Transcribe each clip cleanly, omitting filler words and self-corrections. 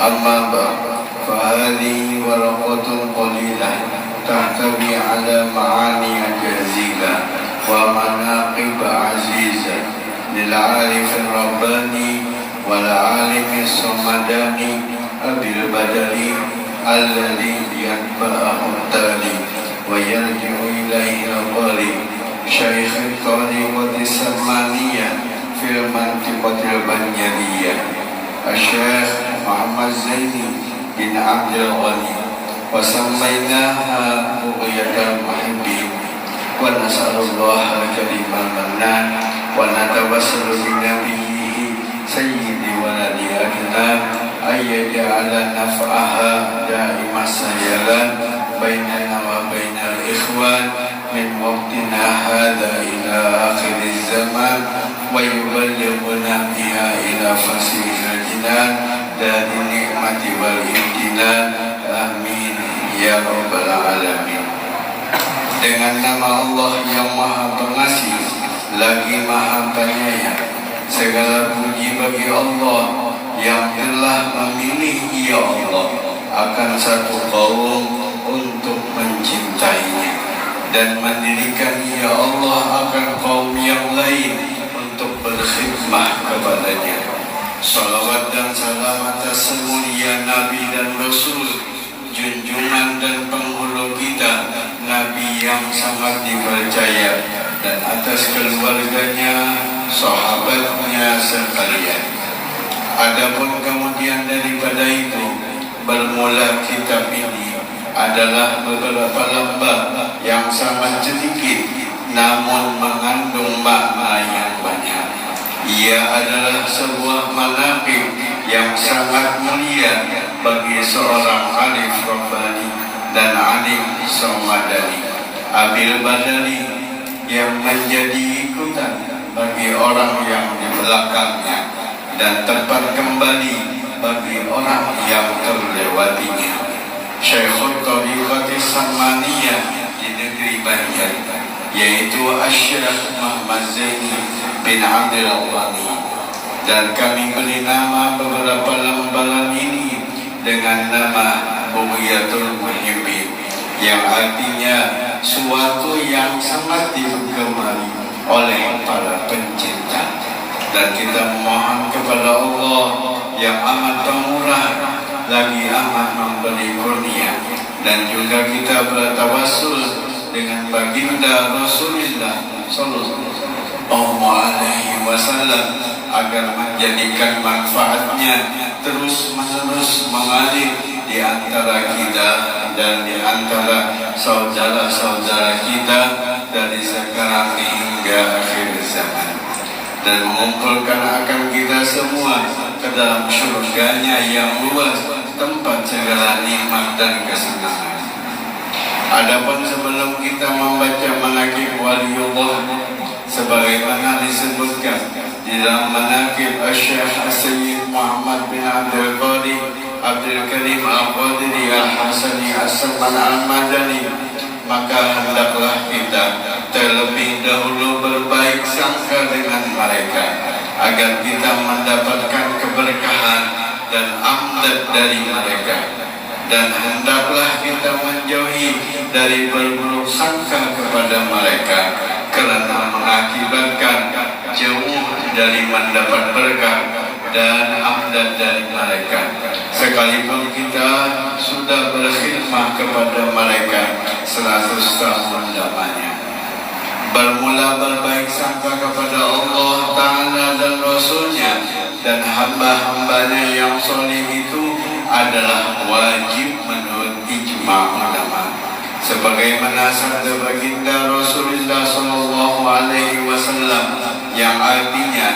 أما بعد فهذه ورقة قليلة تحتوي على معاني جزيلة ومناقب عزيزة للعارف الرباني والعالم الصمداني أبي البدري الذي يتبعه التالي ويرجع إليه القارئ شيخ الطريقة السمانية في المنطقة البنيانية الشيخ محمد زيني بن عبد الغني، وسميناها بغية المحبين، ونسأل الله الكريم المنان ونتوسل بنبيه سيد ولد أدنان أن يجعل نفعها دائم السيلان بيننا وبين الإخوان من وقتنا هذا إلى آخر الزمان، ويبلغنا بها إلى فسيح الجنان دار النعمة والامتنان. Amin ya rabbal alamin. Dengan nama Allah yang Maha Pengasih lagi Maha Penyayang, segala puji bagi Allah yang telah memilih ya Allah akan satu kaum untuk mencintainya dan mendirikan ya Allah akan kaum yang lain untuk berkhidmah kepadanya. Salawat dan salam atas semulia Nabi dan Rasul, junjungan dan penghulu kita, Nabi yang sangat dipercaya, dan atas keluarganya, sahabatnya sekalian. Adapun kemudian daripada itu, bermula kitab ini adalah beberapa lembar yang sangat sedikit namun mengandung makna yang banyak. Ia adalah sebuah manaqib yang sangat mulia bagi seorang alif rabbani dan alim somadani Abil Badari, yang menjadi ikutan bagi orang yang di belakangnya dan tempat kembali bagi orang yang terlewatinya. Syekhul Tariqatis Samaniyah di negeri Banjar, yaitu Asy-Syaikh Muhammad Zaini bin Abdul Ghani, dan kami beri nama beberapa lembaran ini dengan nama Bughiyatul Muhibbin, yang artinya suatu yang sangat digemari oleh para pencinta. Dan kita memohon kepada Allah yang amat pemurah lagi amat memberi kurnia, dan juga kita bertawassul dengan baginda Rasulullah sallallahu alaihi wasallam agar menjadikan manfaatnya terus-menerus mengalir di antara kita dan di antara saudara-saudara kita dari sekarang hingga akhir zaman, dan mengumpulkan akan kita semua ke dalam surganya yang luas, tempat segala nikmat dan kesenangan. Adapun sebelum kita membaca manaqib waliullah sebagaimana disebutkan di dalam manaqib Asy-Syaikh As-Sayyid Muhammad bin Abdul Qadir Abdul Karim Al-Qadiri Al-Hasani As-Saman Al-Madani, maka hendaklah kita terlebih dahulu berbaik sangka dengan mereka agar kita mendapatkan keberkahan dan amdad dari mereka, dan hendaklah kita menjauhi dari berburuk sangka kepada mereka kerana mengakibatkan jauh dari mendapat berkah dan amdad dari mereka, sekalipun kita sudah berkhidmah kepada mereka 100 tahun lamanya. Bermula berbaik sangka kepada Allah Ta'ala dan Rasulnya dan hamba-hambanya yang soleh itu adalah wajib menurut ijma' ulama, sebagaimana sabda baginda Rasulullah sallallahu alaihi wasallam yang artinya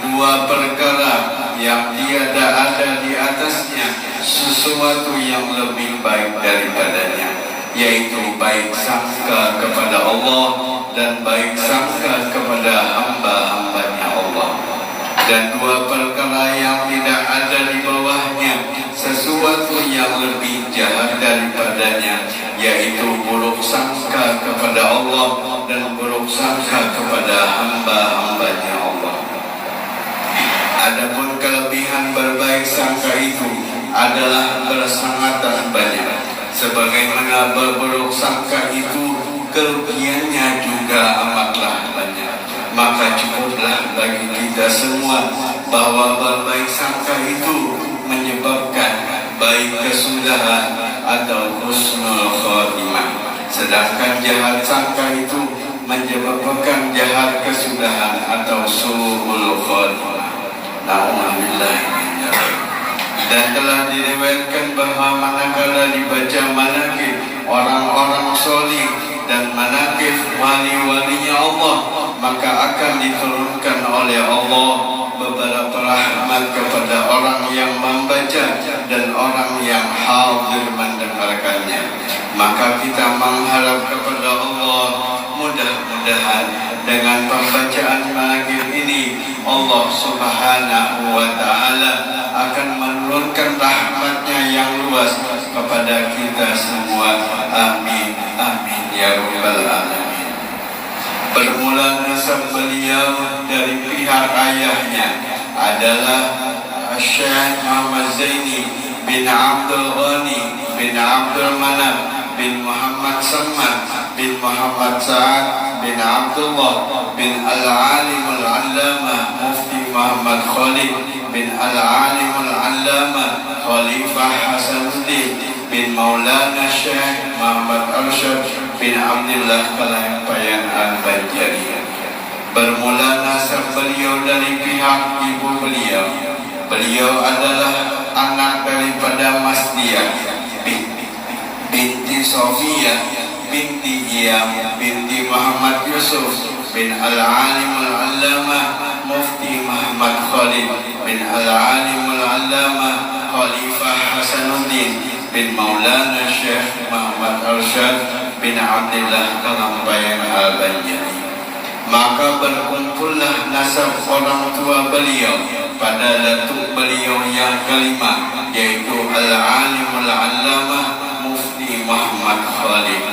dua perkara yang tiada ada di atasnya sesuatu yang lebih baik daripadanya, yaitu baik sangka kepada Allah dan baik sangka kepada hamba-hambanya Allah, dan dua perkara yang tidak ada di bawahnya sesuatu yang lebih jahat daripadanya, yaitu buruk sangka kepada Allah dan buruk sangka kepada hamba-hambanya Allah. Adapun kelebihan berbaik sangka itu adalah bersangatan banyak. Sebagaimana berburuk sangka itu kerugiannya juga amatlah banyak. Maka cukuplah bagi kita semua bahwa berbaik sangka itu menyebabkan baik kesudahan atau husnul khotimah, sedangkan jahat sangka itu menyebabkan jahat kesudahan atau su'ul khotimah. Na'udzubillah. Dan telah diriwayatkan bahawa manakala dibaca manaqib orang-orang solih dan manaqib wali-walinya Allah, maka akan diturunkan oleh Allah beberapa rahmat kepada orang yang membaca dan orang yang hadir mendengarkannya. Maka kita mengharap kepada Allah, mudah-mudahan dengan pembacaan manaqib ini Allah Subhanahu wa ta'ala akan menurunkan rahmatnya yang luas kepada kita semua. Amin, amin ya rabbal alamin. Bermula nasab beliau dari pihak ayahnya adalah Syekh Muhammad Zaini bin Abdul Ghani bin Abdul Manaf bin Muhammad Samad bin Muhammad Sa'ad bin Abdullah bin Al-Alim Al-Allamah Mufti Muhammad Khalid bin Al-Alim Al-Allamah Khalifah Hasanuddin bin Maulana Syekh Muhammad Arsyad bin Abdullah Kalampayan Al-Banjari. Bermula nasab beliau dari pihak ibu beliau. Beliau adalah anak daripada Masdiyah binti Sofia binti Iyam binti Muhammad Yusuf bin Al-Alim Al-Allamah Mufti Muhammad Khalid bin Al-Alim Al-Allamah Khalifah Hasanuddin bin Maulana Syekh Muhammad Arsyad bin Abdullah Kalampayan Al-Banjari. Maka berkumpullah nasab orang tua beliau pada datuk beliau yang kelima, yaitu Al-Alim Al-Allamah Mufti Muhammad Khalid.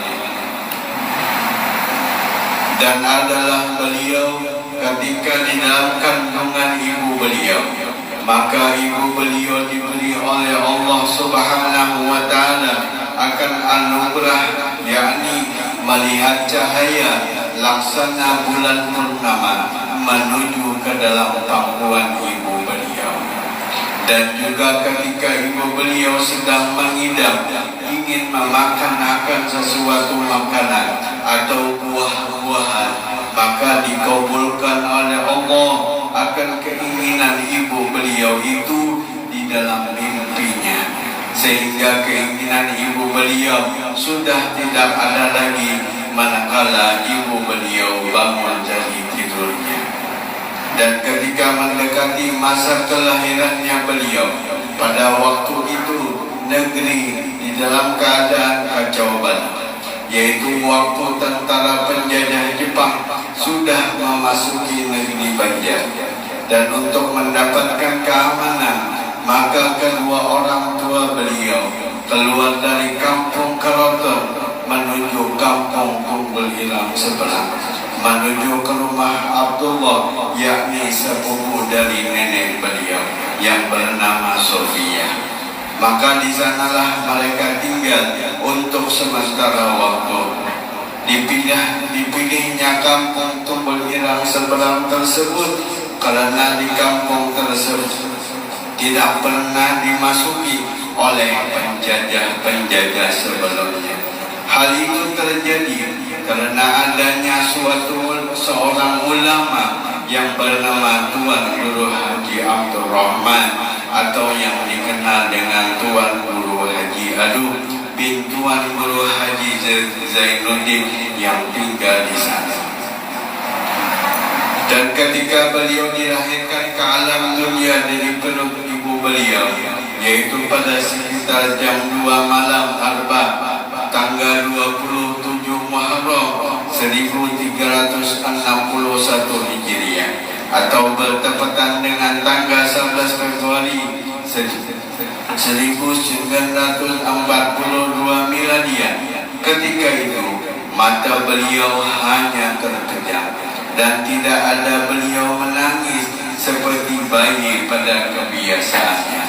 Dan adalah beliau ketika di dalam kandungan ibu beliau, maka ibu beliau diberi oleh Allah Subhanahu wa ta'ala akan anugerah, yakni melihat cahaya laksana bulan purnama menuju ke dalam pangkuan ibu beliau. Dan juga ketika ibu beliau sedang mengidam ingin memakan akan sesuatu makanan atau buah-buahan, maka dikabulkan oleh Allah akan keinginan ibu beliau itu di dalam mimpinya, sehingga keinginan ibu beliau sudah tidak ada lagi manakala ibu beliau bangun dari tidurnya. Dan ketika mendekati masa kelahirannya beliau, pada waktu itu negeri di dalam keadaan kacau balau, yaitu waktu tentara penjajah Jepang sudah memasuki negeri Banjar. Dan untuk mendapatkan keamanan, maka kedua orang tua beliau keluar dari kampung Keroton menuju kampung Tunggul Irang sebelah, menuju ke rumah Abdullah, yakni sepupu dari nenek beliau yang bernama Sofia. Maka di sanalah mereka tinggal untuk sementara waktu. Dipilihnya kampung Tunggul Irang sebelah tersebut karena di kampung tersebut tidak pernah dimasuki oleh penjajah-penjajah sebelumnya. Hal itu terjadi karena adanya seorang ulama yang bernama Tuan Guru Haji Abdul Rahman, atau yang dikenal dengan Tuan Guru Haji Adu bin Tuan Guru Haji Zainuddin yang tinggal di sana. Dan ketika beliau dilahirkan ke alam dunia dari peluk ibu beliau, yaitu pada sekitar jam 2 malam Arba tanggal 27 Muharram 1361 Hijriah, atau bertepatan dengan tanggal 11 Februari 1942 Miladiah. Ketika itu mata beliau hanya terpejam dan tidak ada beliau menangis seperti bayi pada kebiasaannya.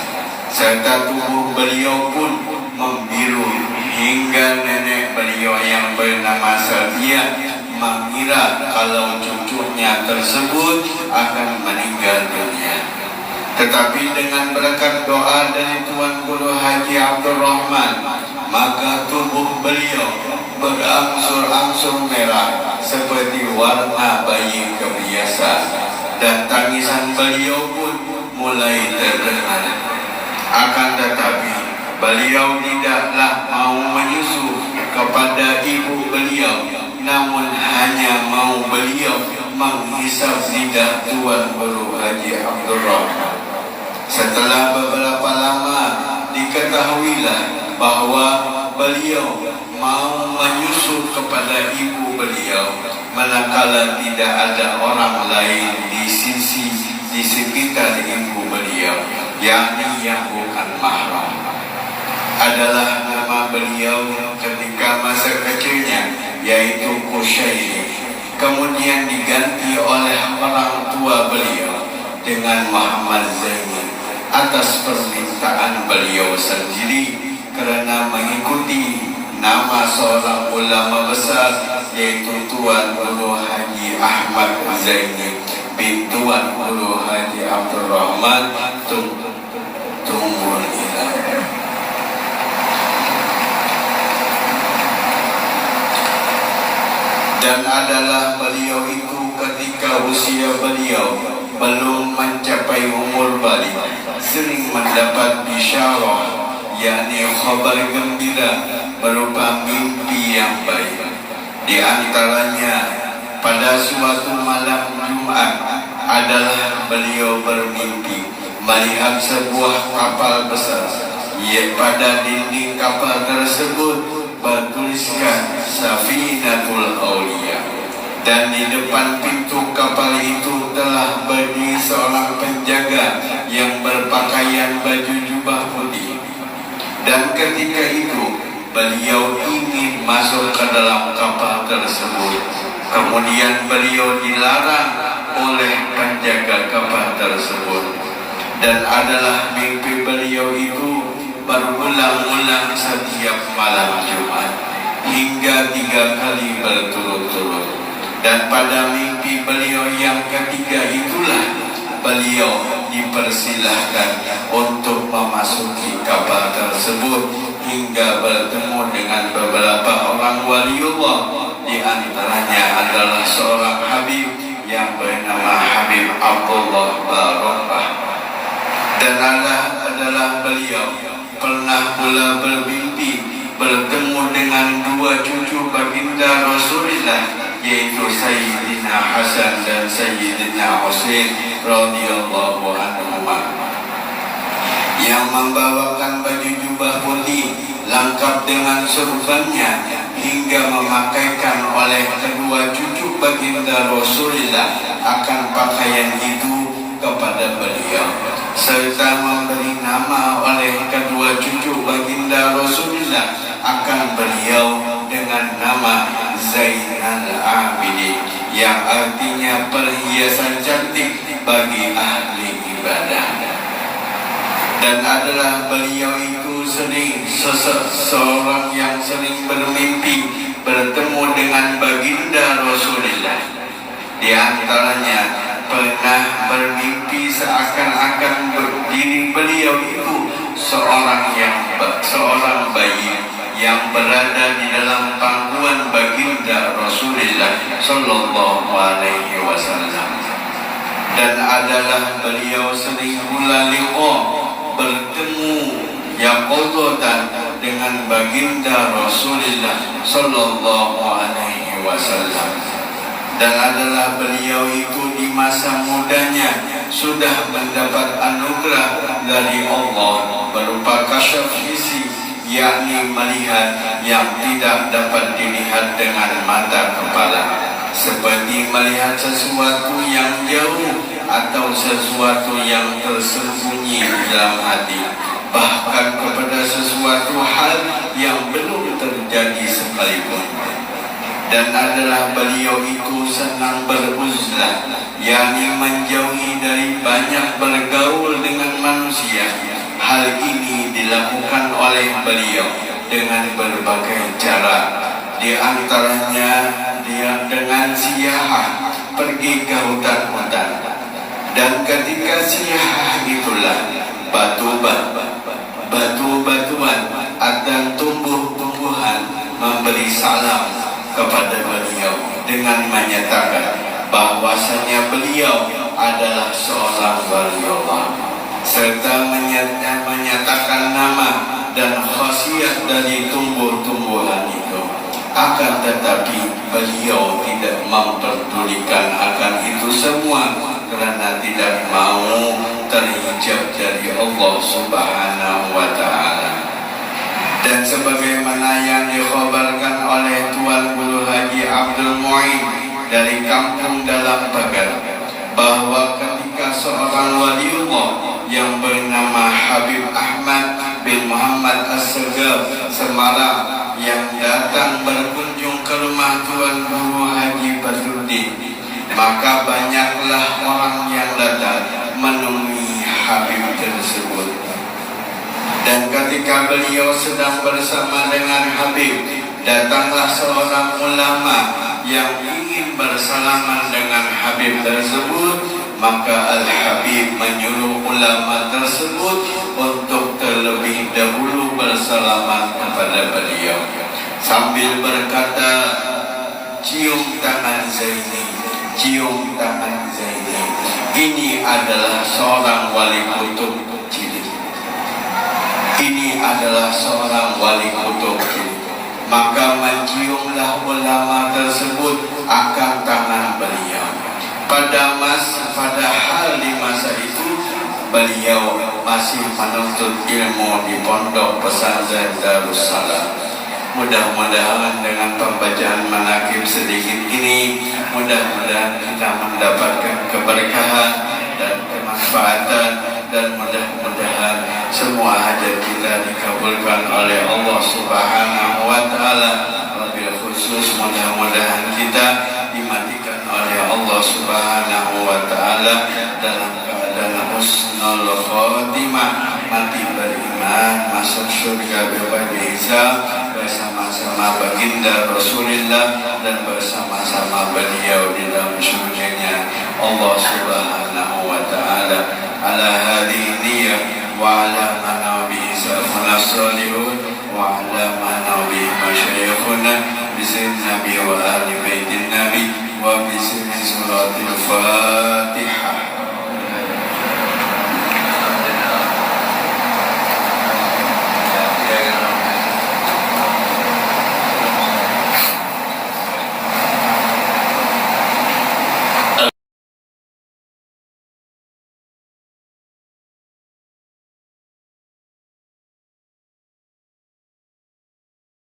serta tubuh beliau pun membiru hingga nenek beliau yang bernama Sadia mengira kalau cucunya tersebut akan meninggal dunia. Tetapi dengan berkat doa dari Tuan Guru Haji Abdul Rahman, maka tubuh beliau berangsur-angsur merah seperti warna bayi kebiasaan, dan tangisan beliau pun mulai terdengar. Akan tetapi beliau tidaklah mau menyusu kepada ibu beliau, namun hanya mau beliau menghisap lidah Tuan Guru Haji Abdul Rahman. Setelah beberapa lama diketahuilah bahwa beliau mau menyusu kepada ibu beliau, manakala tidak ada orang lain di sekitar ibu beliau, yakni yang bukan mahram. Adalah nama beliau ketika masa kecilnya, yaitu Kusyairi, kemudian diganti oleh orang tua beliau dengan Muhammad Zaini atas permintaan beliau sendiri, kerana mengikuti nama seorang ulama besar, yaitu Tuan Guru Haji Ahmad Zaini bin Tuan Guru Haji Abdul Rahman Tunggul Ilah. Dan adalah beliau itu ketika usia beliau belum mencapai umur balik, sering mendapat bisyarah, yakni khabar gembira berupa mimpi yang baik. Di antaranya pada suatu malam Jumat adalah beliau bermimpi melihat sebuah kapal besar. Pada dinding kapal tersebut bertuliskan Safinatul Aulia, dan di depan pintu kapal itu telah berdiri seorang penjaga yang berpakaian baju jubah putih. Dan ketika itu beliau ingin masuk ke dalam kapal tersebut, kemudian beliau dilarang oleh penjaga kapal tersebut. Dan adalah mimpi beliau itu berulang-ulang setiap malam Jumat hingga 3 kali berturut-turut. Dan pada mimpi beliau yang ketiga itulah beliau dipersilahkan untuk memasuki kapal tersebut hingga bertemu dengan beberapa orang waliullah. Di antaranya adalah seorang Habib yang bernama Habib Abdullah Barokah. Dan adalah beliau pernah pula bermimpi bertemu dengan 2 cucu baginda Rasulullah, yaitu Sayyidina Hasan dan Sayyidina Husain radhiyallahu anhuma, yang membawakan baju jubah putih lengkap dengan surbannya, hingga memakaikan oleh kedua cucu baginda Rasulullah akan pakaian itu kepada beliau, serta memberi nama oleh kedua cucu baginda Rasulullah akan beliau dengan nama Zainal Abidin, yang artinya perhiasan cantik bagi ahli ibadah. Dan adalah beliau itu seorang yang sering bermimpi bertemu dengan baginda Rasulullah. Di antaranya pernah bermimpi seakan-akan berdiri beliau itu seorang bayi yang berada di dalam pangkuan baginda Rasulullah sallallahu alaihi wasallam. Dan adalah beliau sering pula bertemu yaqadatan dengan baginda Rasulullah sallallahu alaihi wasallam. Dan adalah beliau itu di masa mudanya sudah mendapat anugerah dari Allah berupa kasyaf isi, yakni melihat yang tidak dapat dilihat dengan mata kepala, seperti melihat sesuatu yang jauh atau sesuatu yang tersembunyi dalam hati, bahkan kepada sesuatu hal yang belum terjadi sekalipun. Dan adalah beliau itu senang beruzlah, yakni menjauhi dari banyak bergaul dengan manusia, Hal ini dilakukan oleh beliau dengan berbagai cara. Di antaranya dia dengan ziarah pergi ke hutan-hutan, dan ketika ziarah itulah batu-batuan dan tumbuh-tumbuhan memberi salam kepada beliau dengan menyatakan bahwasanya beliau adalah seorang wali Allah, serta menyatakan nama dan khasiat dari tumbuh-tumbuhan itu. Akan tetapi beliau tidak memperdulikan akan itu semua karena tidak mau terhijab dari Allah Subhanahu wa Ta'ala. Dan sebagaimana yang dikhabarkan oleh Tuan Guru Haji Abdul Mu'in dari kampung Dalam Pagar, bahwa ketika seorang waliullah yang bernama Habib Ahmad bin Muhammad As-Segaf Semarang yang datang berkunjung ke rumah Tuan Guru Haji Badruddin, maka banyaklah orang yang datang menemui Habib tersebut. Dan ketika beliau sedang bersama dengan Habib, datanglah seorang ulama yang ingin bersalaman dengan Habib tersebut. Maka Al-Habib menyuruh ulama tersebut untuk terlebih dahulu bersalaman kepada beliau sambil berkata, cium tangan Zaini, cium tangan Zaini. Ini adalah seorang wali kutub cilik. Ini adalah seorang wali kutub cilik. Maka menciumlah ulama tersebut akan tangan beliau. Padahal di masa itu beliau masih menuntut ilmu di pondok pesantren Darussalam. Mudah-mudahan dengan pembacaan manaqib sedikit ini, mudah-mudahan kita mendapatkan keberkahan dan kemanfaatan, dan mudah-mudahan semua hajat kita dikabulkan oleh Allah Subhanahu wa Ta'ala. Wabil khusus mudah-mudahan kita dimatikan oleh Allah Subhanahu wa Ta'ala dalam keadaan husnul khotimah, mati beriman, masuk surga bebas hisab bersama-sama baginda Rasulullah dan bersama-sama beliau di dalam surganya Allah Subhanahu wa Ta'ala. Ala hadhihi niyyah wa ala manabi salafuna salihun wa ala manabi masyayikhuna bisin nabi wa ahli baitin nabi wa bisin suratul Fatiha.